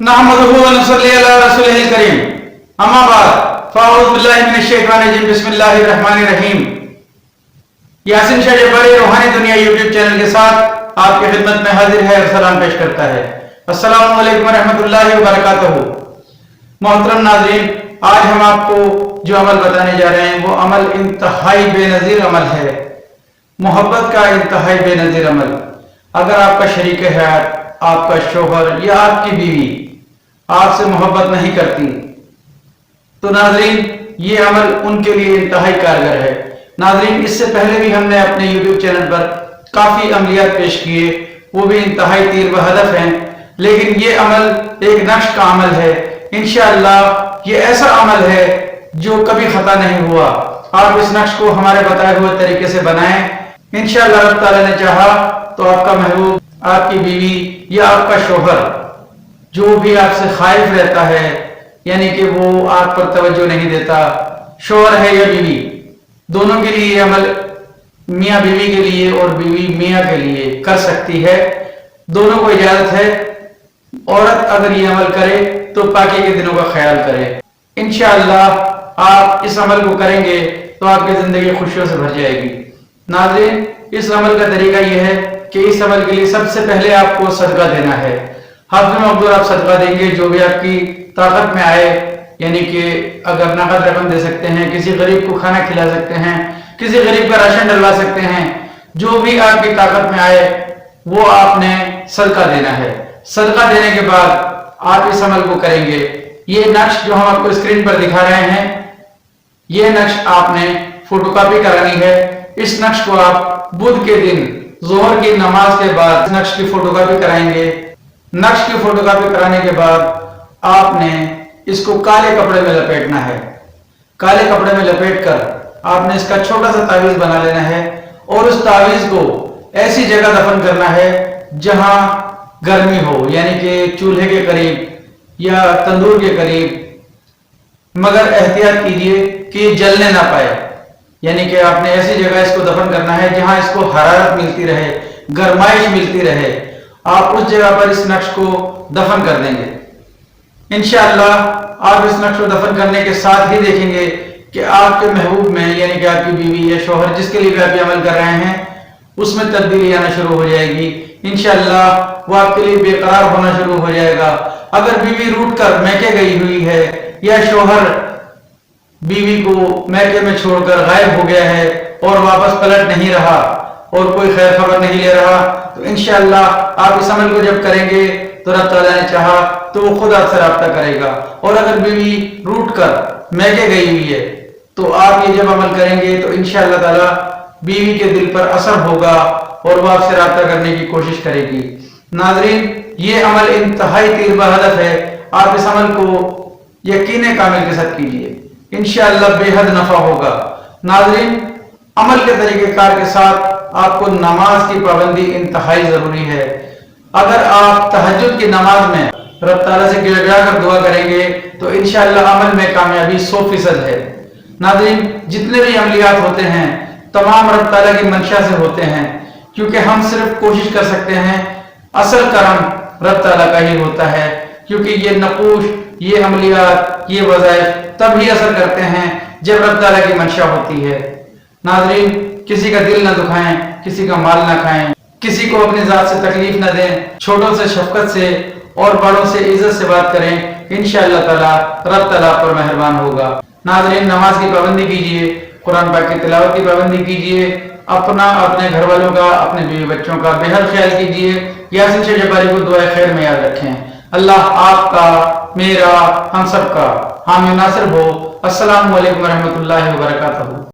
नहमदुहु व नसल्ली अला रसूलिहिल करीम। अम्मा बाद फ़अऊज़ु बिल्लाहि मिनश शैतानिर रजीम। बिस्मिल्लाहिर रहमानिर रहीम। यासीन शाह जब्बारी रूहानी दुनिया यूट्यूब चैनल के साथ आपकी खिदमत में हाजिर है और सलाम पेश करता है। अस्सलामु अलैकुम व रहमतुल्लाहि व बरकातहू। मोहतरम नाज़रीन, आज हम आपको जो अमल बताने जा रहे हैं वो अमल इंतहाई बेनज़ीर अमल है, मोहब्बत का इंतहाई बेनज़ीर अमल। अगर आपका शरीक हयात, आपका शोहर या आपकी बीवी आपसे मोहब्बत नहीं करती तो नाज़रीन ये अमल उनके लिए इंतहाई कारगर है। नाज़रीन, इससे पहले भी हमने अपने YouTube चैनल पर काफ़ी अमलियात पेश किए, वो भी इंतहाई तीर व हदफ हैं, लेकिन ये अमल एक नक्श का अमल है। इंशाअल्लाह ये ऐसा अमल है जो कभी खता नहीं हुआ। आप इस नक्श को हमारे बताए हुए तरीके से बनाएं। इंशाअल्लाह रब ताला ने चाहा तो आपका महबूब, आपकी बीवी या आपका शोहर जो भी आपसे खाइफ रहता है, यानी कि वो आप पर तवज्जो नहीं देता, शोहर है या बीवी, दोनों के लिए अमल, मियाँ बीवी के लिए और बीवी मियाँ के लिए कर सकती है। दोनों को इजाजत है। औरत अगर ये अमल करे तो पाकी के दिनों का ख्याल करे। इंशाअल्लाह आप इस अमल को करेंगे तो आपकी जिंदगी खुशियों से भर जाएगी। नाज़रीन, इस अमल का तरीका यह है कि इस अमल के लिए सबसे पहले आपको सदका देना है। हफ्ते में मकदूर आप सदका देंगे, जो भी आपकी ताकत में आए, यानी कि अगर नकद रकम दे सकते हैं, किसी गरीब को खाना खिला सकते हैं, किसी गरीब का राशन डलवा सकते हैं, जो भी आपकी ताकत में आए वो आपने सदका देना है। सदका देने के बाद आप इस अमल को करेंगे। ये नक्श जो हम आपको स्क्रीन पर दिखा रहे हैं, ये नक्श आपने फोटोकॉपी करानी है। इस नक्श को आप बुध के दिन जोहर की नमाज के बाद नक्श की फोटोकॉपी कराएंगे। नक्श की फोटोकॉपी कराने के बाद आपने इसको काले कपड़े में लपेटना है। काले कपड़े में लपेटकर आपने इसका छोटा सा तावीज बना लेना है और उस तावीज को ऐसी जगह दफन करना है जहां गर्मी हो, यानी कि चूल्हे के करीब या तंदूर के करीब, मगर एहतियात कीजिए कि ये जलने ना पाए। यानी कि आपने ऐसी जगह इसको दफन करना है जहां इसको हरारत मिलती रहे, गर्माइश मिलती रहे। आप उस जगह पर इस नक्श को दफन कर देंगे। इंशाअल्लाह आप इस नक्श को दफन करने के साथ ही देखेंगे कि आपके महबूब में, यानी कि आपकी बीवी या शोहर जिसके लिए भी आप ये अमल कर रहे हैं, उसमें तब्दीली आना शुरू हो जाएगी। इंशाअल्लाह वो आपके लिए बेकरार होना शुरू हो जाएगा। अगर बीवी रूठ कर मैके गई हुई है या शोहर बीवी को मैके में छोड़कर गायब हो गया है और वापस पलट नहीं रहा और कोई खैर खबर नहीं ले रहा, तो इंशाअल्लाह आप इस अमल को जब करेंगे तो रब ताला ने चाहा तो वो खुद आपसे राब्ता करेगा। और अगर बीवी रूठ कर मैके गई हुई है तो आप ये जब अमल करेंगे तो इंशाअल्लाह ताला बीवी के दिल पर असर होगा और वो आपसे राब्ता करने की कोशिश करेगी। नाज़रीन, ये अमल इंतहाई तीर बहदफ है। आप इस अमल को यकीन कामिल के साथ कीजिए, इंशाअल्लाह बेहद नफा होगा। नाज़रीन, अमल के तरीक़ेकार के साथ आपको नमाज की पाबंदी इंतहाई जरूरी है। अगर आप तहज्जुद की नमाज में रब ताला से गिड़गिड़ा कर दुआ करेंगे तो इंशाअल्लाह अमल में कामयाबी 100% है। नाज़रीन, जितने भी अमलियात होते हैं तमाम रब ताला की मंशा से होते हैं, क्योंकि हम सिर्फ कोशिश कर सकते हैं, असल करम रब ताला का ही होता है। क्योंकि ये नकूश, ये अमलियात, ये वज़ाइफ तभी असर करते हैं जब रब ताला की मंशा होती है। नाज़रीन, किसी का दिल ना दुखाएं, किसी का माल ना खाएं, किसी को अपनी जात से तकलीफ ना दें, छोटों से शफकत से और बड़ों से इज्जत से बात करें। इंशाअल्लाह ताला रब ताला पर मेहरबान होगा। नाज़रीन, नमाज की पाबंदी कीजिए, कुरान पाक की तिलावत की पाबंदी कीजिए, अपना, अपने घर वालों का, अपने बीवी बच्चों का बेहद ख्याल कीजिए। यासीन शाह जब्बारी को दुआ खैर में याद रखें। अल्लाह आपका, मेरा, हम सबका हामी नासिर हो। अस्सलामु अलैकुम व रहमतुल्लाहि व बरकातहू।